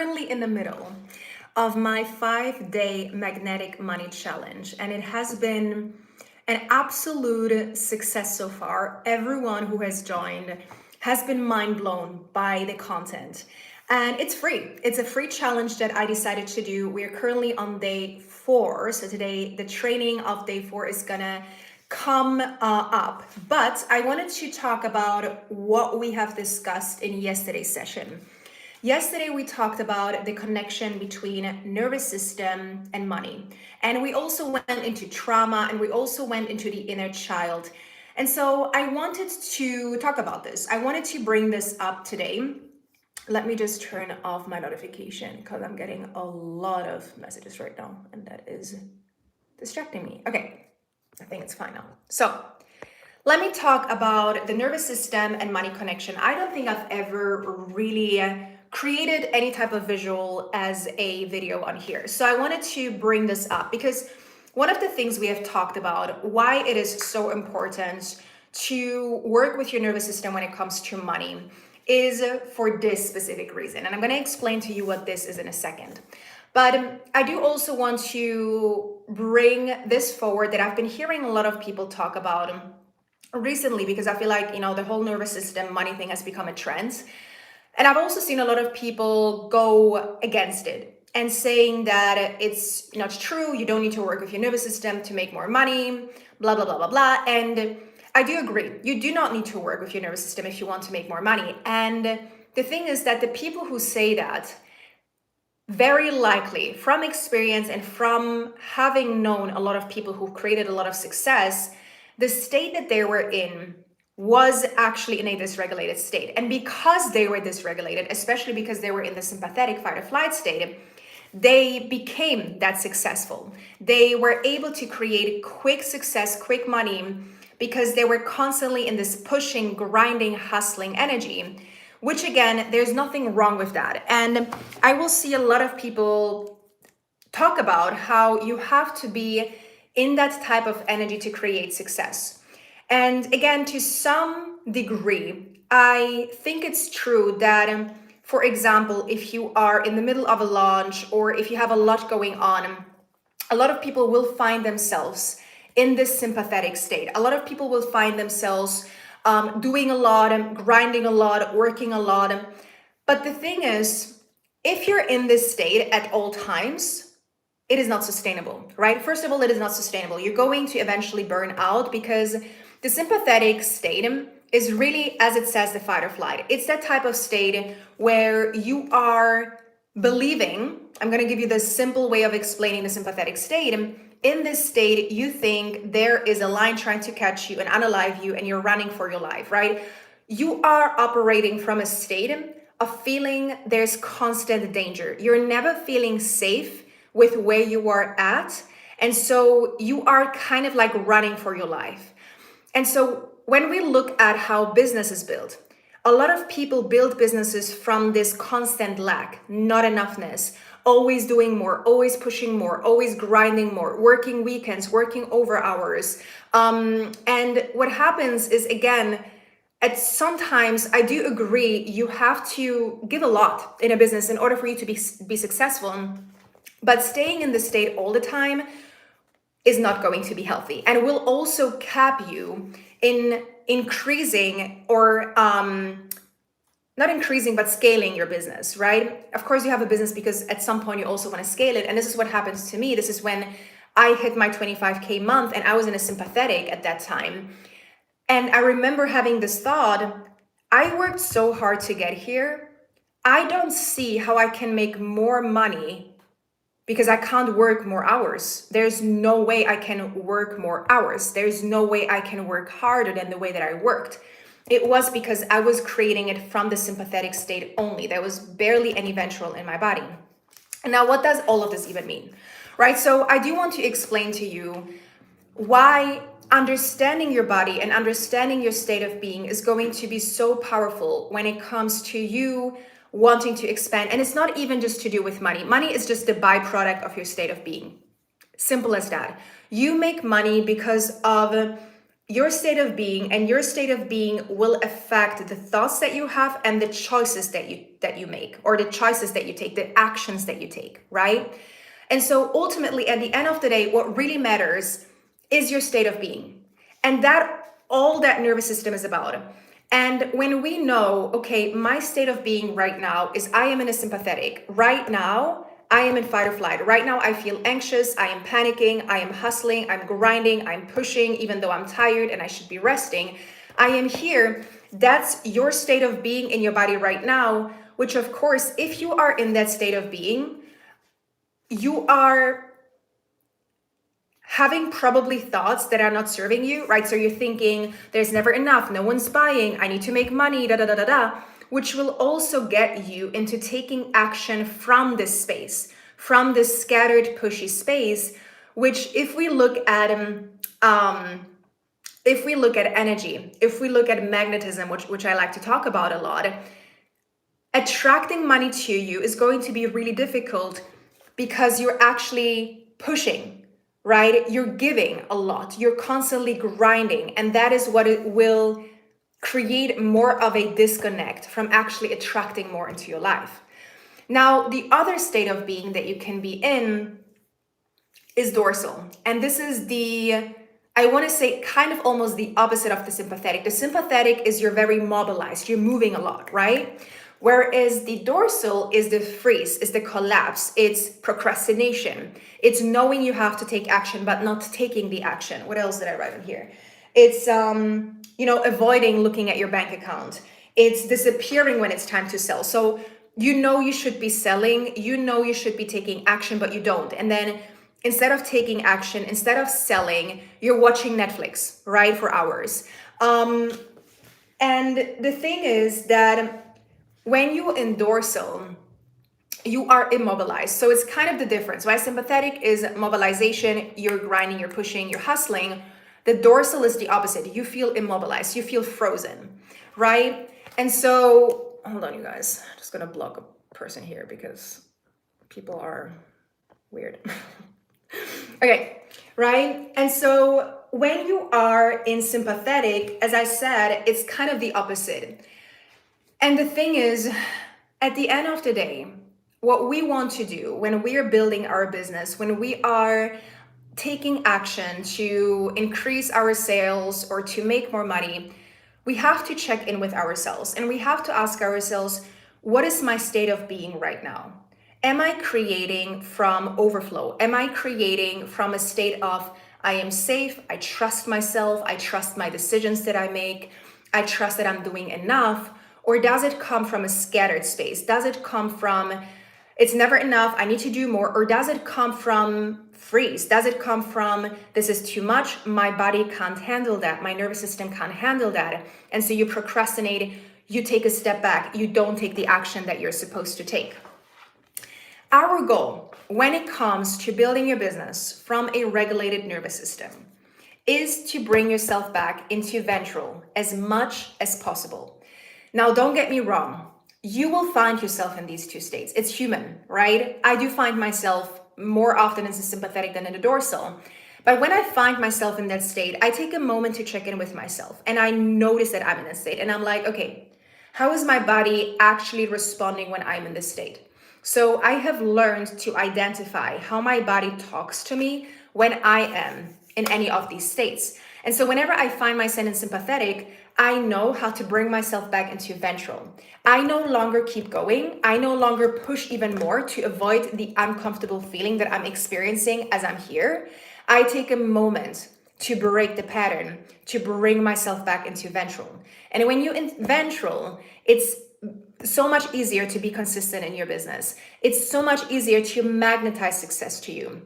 currently in the middle of my 5-day magnetic money challenge, and it has been an absolute success so far. Everyone who has joined has been mind blown by the content. And it's free. It's a free challenge that I decided to do. We are currently on day 4. So today, the training of day 4 is gonna come up. But I wanted to talk about what we have discussed in yesterday's session. Yesterday, we talked about the connection between nervous system and money. And we also went into trauma, and we also went into the inner child. And so I wanted to talk about this. I wanted to bring this up today. Let me just turn off my notification because I'm getting a lot of messages right now, and that is distracting me. Okay, I think it's fine now. So let me talk about the nervous system and money connection. I don't think I've ever really created any type of visual as a video on here. So I wanted to bring this up because one of the things we have talked about, why it is so important to work with your nervous system when it comes to money, is for this specific reason. And I'm going to explain to you what this is in a second. But I do also want to bring this forward that I've been hearing a lot of people talk about recently, because I feel like, the whole nervous system money thing has become a trend. And I've also seen a lot of people go against it and saying that it's not true. You don't need to work with your nervous system to make more money, blah, blah, blah, blah, blah. And I do agree. You do not need to work with your nervous system if you want to make more money. And the thing is that the people who say that, very likely from experience and from having known a lot of people who've created a lot of success, the state that they were in was actually in a dysregulated state. And because they were dysregulated, especially because they were in the sympathetic fight or flight state, they became that successful. They were able to create quick success, quick money, because they were constantly in this pushing, grinding, hustling energy, which again, there's nothing wrong with that. And I will see a lot of people talk about how you have to be in that type of energy to create success. And again, to some degree, I think it's true that, for example, if you are in the middle of a launch or if you have a lot going on, a lot of people will find themselves in this sympathetic state. A lot of people will find themselves doing a lot, grinding a lot, working a lot. But the thing is, if you're in this state at all times, it is not sustainable, right? First of all, it is not sustainable. You're going to eventually burn out because the sympathetic state is really, as it says, the fight or flight. It's that type of state where you are believing, I'm going to give you the simple way of explaining the sympathetic state. In this state, you think there is a lion trying to catch you and unalive you, and you're running for your life, right? You are operating from a state of feeling there's constant danger. You're never feeling safe with where you are at. And so you are kind of like running for your life. And so when we look at how business is built, a lot of people build businesses from this constant lack, not enoughness, always doing more, always pushing more, always grinding more, working weekends, working over hours. And what happens is, again, at sometimes I do agree, you have to give a lot in a business in order for you to be successful. But staying in the state all the time is not going to be healthy, and will also cap you in increasing or not increasing, but scaling your business, right? Of course, you have a business because at some point you also want to scale it. And this is what happens to me. This is when I hit my 25K month, and I was in a sympathetic at that time. And I remember having this thought, I worked so hard to get here. I don't see how I can make more money because I can't work more hours. There's no way I can work more hours. There's no way I can work harder than the way that I worked. It was because I was creating it from the sympathetic state only. There was barely any ventral in my body. And now, what does all of this even mean, right? So I do want to explain to you why understanding your body and understanding your state of being is going to be so powerful when it comes to you wanting to expand. And it's not even just to do with money. Money is just the byproduct of your state of being. Simple as that. You make money because of your state of being, and your state of being will affect the thoughts that you have and the choices that you make, or the choices that you take, the actions that you take, right? And so ultimately, at the end of the day, what really matters is your state of being. And that all that nervous system is about. And when we know, okay, my state of being right now is I am in a sympathetic. Right now, I am in fight or flight. Right now, I feel anxious. I am panicking. I am hustling. I'm grinding. I'm pushing, even though I'm tired and I should be resting. I am here. That's your state of being in your body right now, which, of course, if you are in that state of being, you are having probably thoughts that are not serving you, right? So you're thinking, there's never enough, no one's buying, I need to make money, da da da da da, which will also get you into taking action from this space, from this scattered, pushy space, which if we look at energy, if we look at magnetism, which I like to talk about a lot, attracting money to you is going to be really difficult because you're actually pushing, right? You're giving a lot, you're constantly grinding, and that is what it will create more of a disconnect from actually attracting more into your life. Now, the other state of being that you can be in is dorsal. And this is I want to say kind of almost the opposite of the sympathetic. The sympathetic is you're very mobilized, you're moving a lot, right? Whereas the dorsal is the freeze, is the collapse, it's procrastination. It's knowing you have to take action, but not taking the action. What else did I write in here? It's, avoiding looking at your bank account. It's disappearing when it's time to sell. So you know you should be selling, you know you should be taking action, but you don't. And then instead of taking action, instead of selling, you're watching Netflix, right, for hours. And the thing is that when you in dorsal, you are immobilized. So it's kind of the difference, right? Sympathetic is mobilization, you're grinding, you're pushing, you're hustling. The dorsal is the opposite. You feel immobilized, you feel frozen, right? And so, hold on, you guys. I'm just gonna block a person here because people are weird. Okay, right? And so when you are in sympathetic, as I said, it's kind of the opposite. And the thing is, at the end of the day, what we want to do when we are building our business, when we are taking action to increase our sales or to make more money, we have to check in with ourselves and we have to ask ourselves, what is my state of being right now? Am I creating from overflow? Am I creating from a state of I am safe, I trust myself, I trust my decisions that I make, I trust that I'm doing enough? Or does it come from a scattered space? Does it come from it's never enough, I need to do more? Or does it come from freeze? Does it come from this is too much, my body can't handle that, my nervous system can't handle that? And so you procrastinate, you take a step back, you don't take the action that you're supposed to take. Our goal when it comes to building your business from a regulated nervous system is to bring yourself back into ventral as much as possible. Now, don't get me wrong. You will find yourself in these two states. It's human, right? I do find myself more often in the sympathetic than in the dorsal. But when I find myself in that state, I take a moment to check in with myself and I notice that I'm in a state and I'm like, okay, how is my body actually responding when I'm in this state? So I have learned to identify how my body talks to me when I am in any of these states. And so whenever I find myself in sympathetic, I know how to bring myself back into ventral. I no longer keep going. I no longer push even more to avoid the uncomfortable feeling that I'm experiencing as I'm here. I take a moment to break the pattern, to bring myself back into ventral. And when you're in ventral, it's so much easier to be consistent in your business. It's so much easier to magnetize success to you.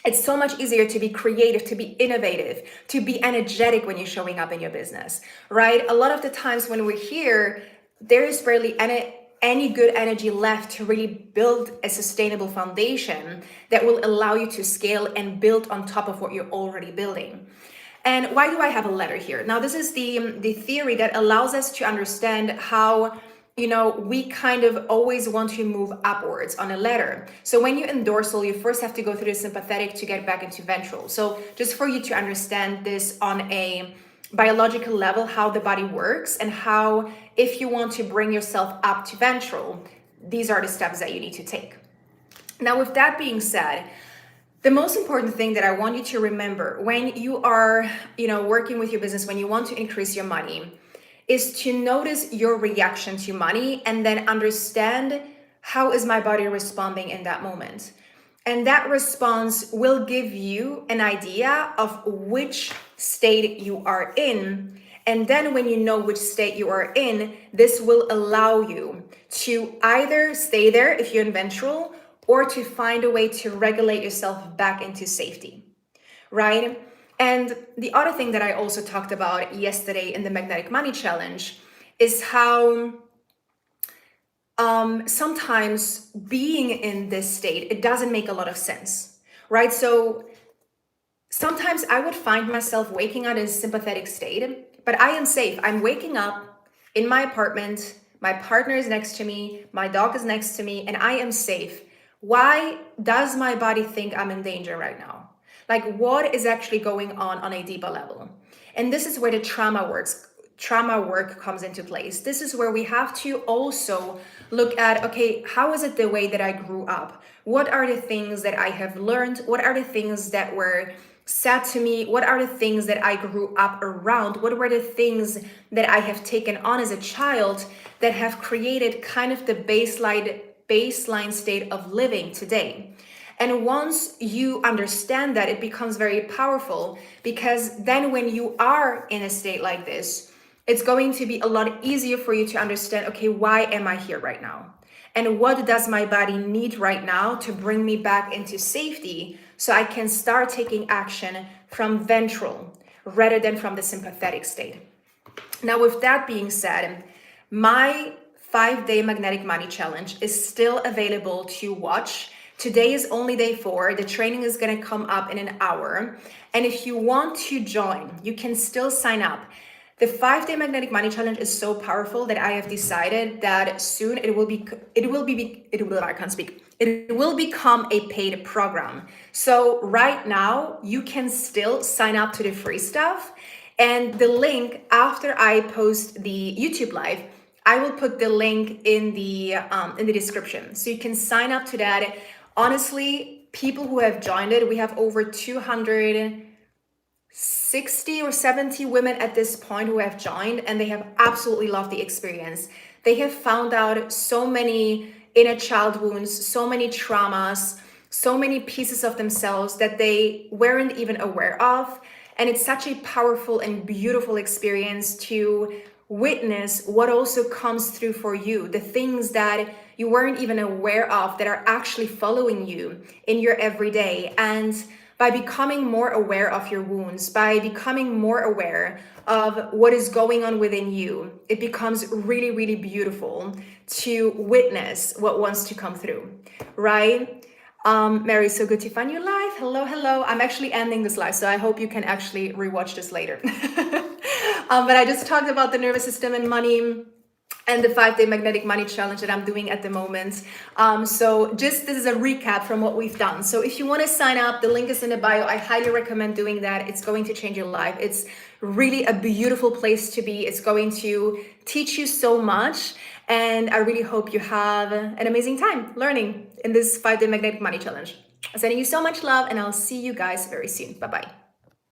It's so much easier to be creative, to be innovative, to be energetic when you're showing up in your business, right? A lot of the times when we're here, there is barely any good energy left to really build a sustainable foundation that will allow you to scale and build on top of what you're already building. And why do I have a ladder here? Now, this is the theory that allows us to understand how we kind of always want to move upwards on a ladder. So when you in dorsal, you first have to go through the sympathetic to get back into ventral. So just for you to understand this on a biological level how the body works, and how, if you want to bring yourself up to ventral, these are the steps that you need to take. Now, with that being said, the most important thing that I want you to remember when you are, working with your business, when you want to increase your money, is to notice your reaction to money and then understand, how is my body responding in that moment? And that response will give you an idea of which state you are in. And then when you know which state you are in, this will allow you to either stay there if you're in ventral, or to find a way to regulate yourself back into safety, right? And the other thing that I also talked about yesterday in the Magnetic Money Challenge is how sometimes being in this state, it doesn't make a lot of sense, right? So sometimes I would find myself waking up in a sympathetic state, but I am safe. I'm waking up in my apartment, my partner is next to me, my dog is next to me, and I am safe. Why does my body think I'm in danger right now? Like, what is actually going on a deeper level? And this is where the trauma work comes into place. This is where we have to also look at, okay, how is it the way that I grew up? What are the things that I have learned? What are the things that were said to me? What are the things that I grew up around? What were the things that I have taken on as a child that have created kind of the baseline state of living today? And once you understand that, it becomes very powerful, because then when you are in a state like this, it's going to be a lot easier for you to understand, okay, why am I here right now? And what does my body need right now to bring me back into safety, so I can start taking action from ventral rather than from the sympathetic state. Now, with that being said, my 5-day Magnetic Money Challenge is still available to watch. Today is only day 4. The training is going to come up in an hour. And if you want to join, you can still sign up. The 5-day Magnetic Money Challenge is so powerful that I have decided that soon it will become a paid program. So right now you can still sign up to the free stuff, and the link, after I post the YouTube live, I will put the link in the description, so you can sign up to that. Honestly, people who have joined it, we have over 260 or 70 women at this point who have joined, and they have absolutely loved the experience. They have found out so many inner child wounds, so many traumas, so many pieces of themselves that they weren't even aware of. And it's such a powerful and beautiful experience to witness what also comes through for you, the things that you weren't even aware of that are actually following you in your everyday. And by becoming more aware of your wounds, by becoming more aware of what is going on within you, it becomes really, really beautiful to witness what wants to come through, right? Mary, so good to find you live. Hello. I'm actually ending this live, so I hope you can actually rewatch this later. But I just talked about the nervous system and money and the 5-day Magnetic Money Challenge that I'm doing at the moment. So just this is a recap from what we've done. So if you want to sign up, the link is in the bio. I highly recommend doing that. It's going to change your life. It's really a beautiful place to be. It's going to teach you so much. And I really hope you have an amazing time learning in this 5-day Magnetic Money Challenge. I'm sending you so much love, and I'll see you guys very soon. Bye-bye.